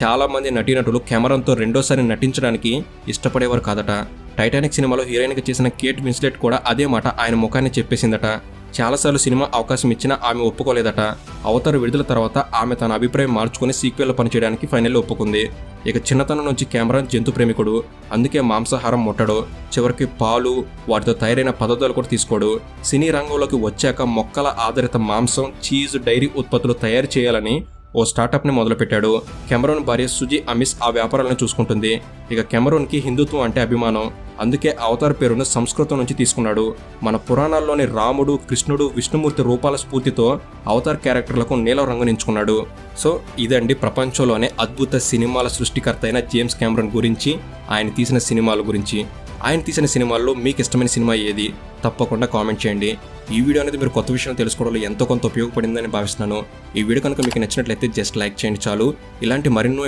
చాలామంది నటీనటులు కెమెరాతో రెండోసారి నటించడానికి ఇష్టపడేవారు కాదట. టైటానిక్ సినిమాలో హీరోయిన్గా చేసిన కేట్ విన్స్లెట్ కూడా అదే మాట ఆయన ముఖాన్ని చెప్పేసిందట. చాలాసార్లు సినిమా అవకాశం ఇచ్చినా ఆమె ఒప్పుకోలేదట. అవతార్ విడుదల తర్వాత ఆమె తన అభిప్రాయం మార్చుకుని సీక్వెల్లో పనిచేయడానికి ఫైనల్లో ఒప్పుకుంది. ఇక చిన్నతనం నుంచి కెమెరాన్ జంతు ప్రేమికుడు, అందుకే మాంసాహారం ముట్టడు. చివరికి పాలు, వాటితో తయారైన పదార్థాలు కూడా తీసుకోడు. సినీ రంగంలోకి వచ్చాక మొక్కల ఆధారిత మాంసం, చీజ్, డైరీ ఉత్పత్తులు తయారు చేయాలని ఓ స్టార్టప్ని మొదలుపెట్టాడు. కెమెరాన్ భార్య సుజీ అమిస్ ఆ వ్యాపారాలను చూసుకుంటుంది. ఇక కెమెరాన్కి హిందుత్వం అంటే అభిమానం, అందుకే అవతార్ పేరును సంస్కృతం నుంచి తీసుకున్నాడు. మన పురాణాల్లోని రాముడు, కృష్ణుడు, విష్ణుమూర్తి రూపాల స్ఫూర్తితో అవతార్ క్యారెక్టర్లకు నీలం రంగుని ఎంచుకున్నాడు. సో ఇదండి ప్రపంచంలోనే అద్భుత సినిమాల సృష్టికర్త అయిన జేమ్స్ కెమెరాన్ గురించి, ఆయన తీసిన సినిమాల గురించి. ఆయన తీసిన సినిమాల్లో మీకు ఇష్టమైన సినిమా ఏది తప్పకుండా కామెంట్ చేయండి. ఈ వీడియో అనేది మీరు కొత్త విషయాలు తెలుసుకోవడంలో ఎంతో కొంత ఉపయోగపడిందని భావిస్తున్నాను. ఈ వీడియో కనుక మీకు నచ్చినట్లయితే జస్ట్ లైక్ చేయండి చాలు. ఇలాంటి మరెన్నో